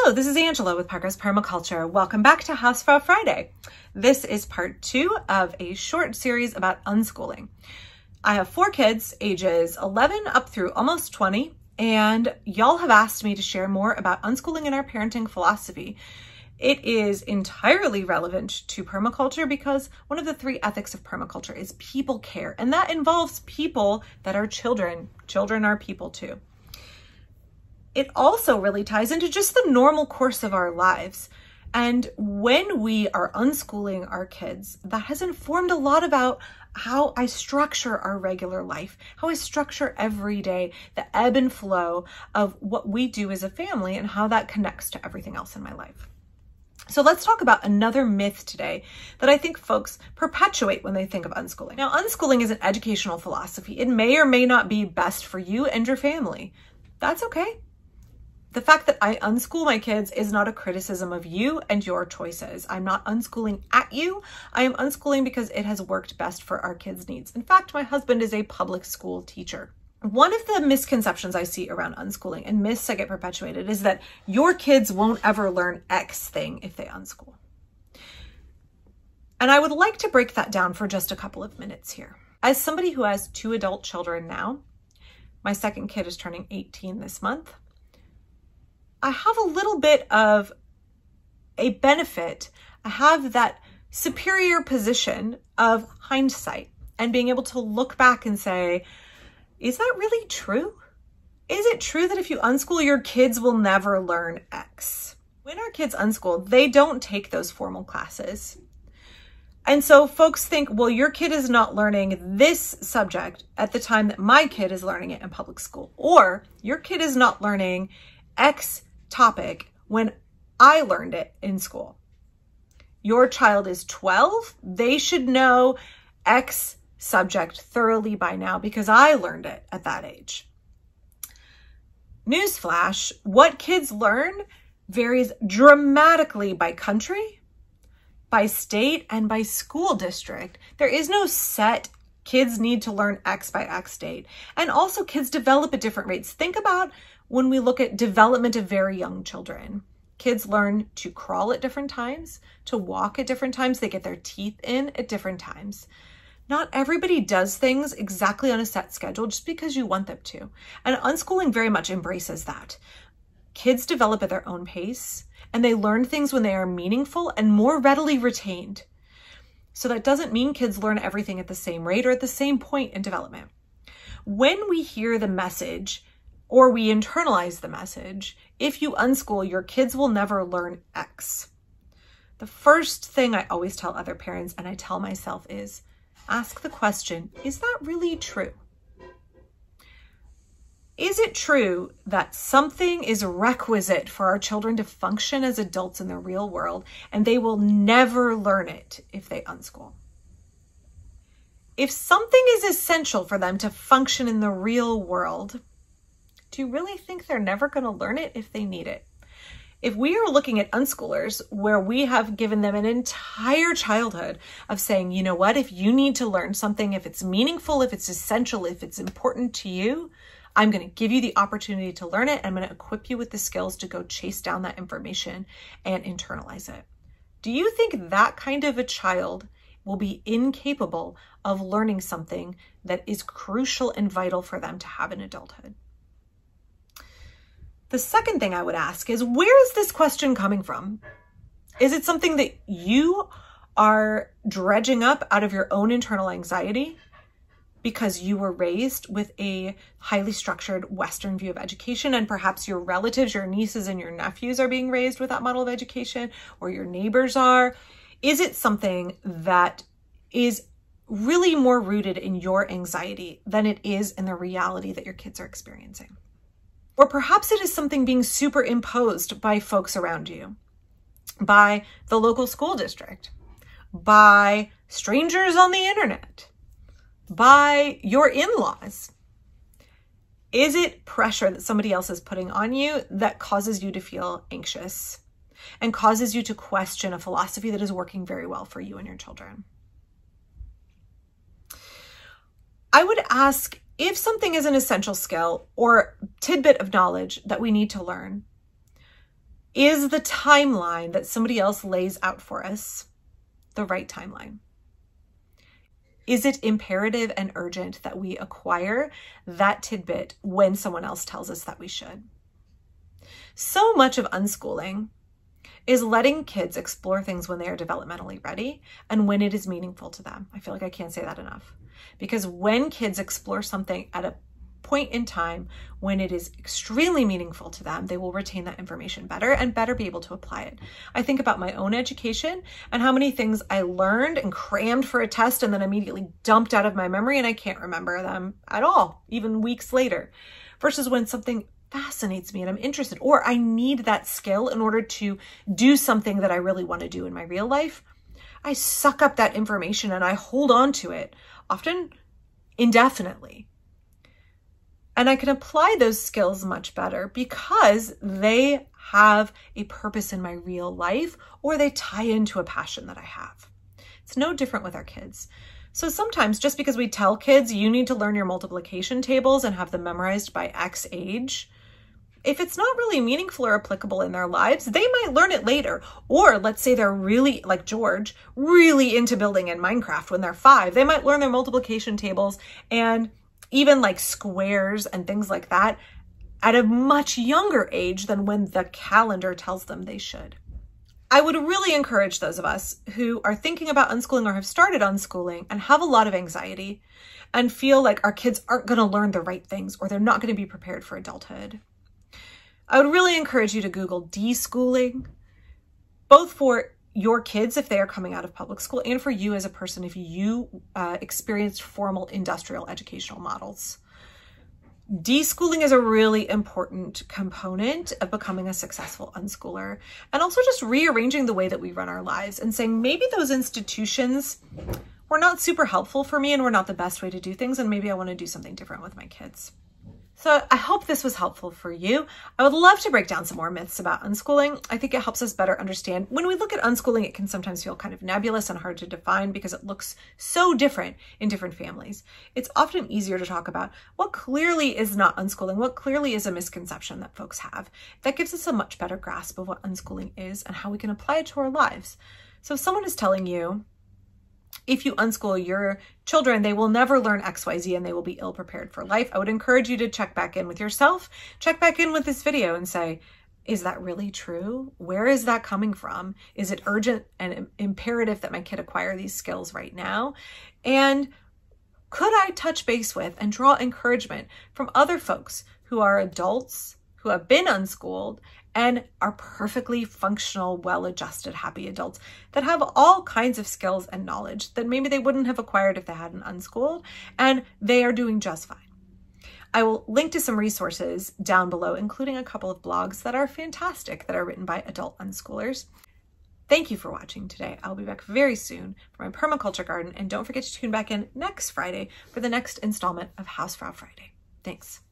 Hello, this is Angela with Parkrose Permaculture. Welcome back to Hausfrau Friday. This is part 2 of a short series about unschooling. I have 4 kids, ages 11 up through almost 20, and y'all have asked me to share more about unschooling in our parenting philosophy. It is entirely relevant to permaculture because one of the 3 ethics of permaculture is people care, and that involves people that are children. Children are people too. It also really ties into just the normal course of our lives. And when we are unschooling our kids, that has informed a lot about how I structure our regular life, how I structure every day, the ebb and flow of what we do as a family and how that connects to everything else in my life. So let's talk about another myth today that I think folks perpetuate when they think of unschooling. Now, unschooling is an educational philosophy. It may or may not be best for you and your family. That's okay. The fact that I unschool my kids is not a criticism of you and your choices. I'm not unschooling at you. I am unschooling because it has worked best for our kids' needs. In fact, my husband is a public school teacher. One of the misconceptions I see around unschooling and myths that get perpetuated is that your kids won't ever learn X thing if they unschool. And I would like to break that down for just a couple of minutes here. As somebody who has 2 adult children now, my second kid is turning 18 this month, I have a little bit of a benefit. I have that superior position of hindsight and being able to look back and say, is that really true? Is it true that if you unschool, your kids will never learn X? When our kids unschool, they don't take those formal classes. And so folks think, well, your kid is not learning this subject at the time that my kid is learning it in public school, or your kid is not learning X topic when I learned it in school. Your child is 12. They should know X subject thoroughly by now because I learned it at that age. Newsflash, what kids learn varies dramatically by country, by state, and by school district. There is no set kids need to learn X by X date. And also kids develop at different rates. Think about when we look at development of very young children. Kids learn to crawl at different times, to walk at different times. They get their teeth in at different times. Not everybody does things exactly on a set schedule just because you want them to. And unschooling very much embraces that. Kids develop at their own pace, and they learn things when they are meaningful and more readily retained. So that doesn't mean kids learn everything at the same rate or at the same point in development. When we hear the message, or we internalize the message, if you unschool, your kids will never learn X. The first thing I always tell other parents, and I tell myself, is ask the question, is that really true? Is it true that something is requisite for our children to function as adults in the real world, and they will never learn it if they unschool? If something is essential for them to function in the real world, do you really think they're never going to learn it if they need it? If we are looking at unschoolers where we have given them an entire childhood of saying, you know what, if you need to learn something, if it's meaningful, if it's essential, if it's important to you, I'm going to give you the opportunity to learn it. I'm going to equip you with the skills to go chase down that information and internalize it. Do you think that kind of a child will be incapable of learning something that is crucial and vital for them to have in adulthood? The second thing I would ask is, where is this question coming from? Is it something that you are dredging up out of your own internal anxiety because you were raised with a highly structured Western view of education, and perhaps your relatives, your nieces and your nephews are being raised with that model of education, or your neighbors are? Is it something that is really more rooted in your anxiety than it is in the reality that your kids are experiencing? Or perhaps it is something being superimposed by folks around you, by the local school district, by strangers on the internet, by your in-laws. Is it pressure that somebody else is putting on you that causes you to feel anxious and causes you to question a philosophy that is working very well for you and your children? I would ask, if something is an essential skill or tidbit of knowledge that we need to learn, Is the timeline that somebody else lays out for us the right timeline? Is it imperative and urgent that we acquire that tidbit when someone else tells us that we should? So much of unschooling is letting kids explore things when they are developmentally ready and when it is meaningful to them. I feel like I can't say that enough. Because when kids explore something at a point in time when it is extremely meaningful to them, they will retain that information better and better be able to apply it. I think about my own education and how many things I learned and crammed for a test and then immediately dumped out of my memory and I can't remember them at all, even weeks later, versus when something fascinates me and I'm interested, or I need that skill in order to do something that I really want to do in my real life. I suck up that information and I hold on to it, often indefinitely. And I can apply those skills much better because they have a purpose in my real life or they tie into a passion that I have. It's no different with our kids. So sometimes just because we tell kids you need to learn your multiplication tables and have them memorized by X age, if it's not really meaningful or applicable in their lives, they might learn it later. Or let's say they're really, like George, really into building in Minecraft when they're 5. They might learn their multiplication tables and even like squares and things like that at a much younger age than when the calendar tells them they should. I would really encourage those of us who are thinking about unschooling or have started unschooling and have a lot of anxiety and feel like our kids aren't going to learn the right things or they're not going to be prepared for adulthood. I would really encourage you to Google deschooling, both for your kids if they are coming out of public school and for you as a person if you experienced formal industrial educational models. Deschooling is a really important component of becoming a successful unschooler, and also just rearranging the way that we run our lives and saying maybe those institutions were not super helpful for me and were not the best way to do things, and maybe I want to do something different with my kids. So I hope this was helpful for you. I would love to break down some more myths about unschooling. I think it helps us better understand. When we look at unschooling, it can sometimes feel kind of nebulous and hard to define because it looks so different in different families. It's often easier to talk about what clearly is not unschooling, what clearly is a misconception that folks have. That gives us a much better grasp of what unschooling is and how we can apply it to our lives. So if someone is telling you, if you unschool your children, they will never learn XYZ and they will be ill prepared for life, I would encourage you to check back in with yourself, check back in with this video and say, is that really true? Where is that coming from? Is it urgent and imperative that my kid acquire these skills right now? And could I touch base with and draw encouragement from other folks who are adults, who have been unschooled, and are perfectly functional, well-adjusted, happy adults that have all kinds of skills and knowledge that maybe they wouldn't have acquired if they hadn't unschooled, and they are doing just fine. I will link to some resources down below, including a couple of blogs that are fantastic that are written by adult unschoolers. Thank you for watching today. I'll be back very soon for my permaculture garden, and don't forget to tune back in next Friday for the next installment of Hausfrau Friday. Thanks.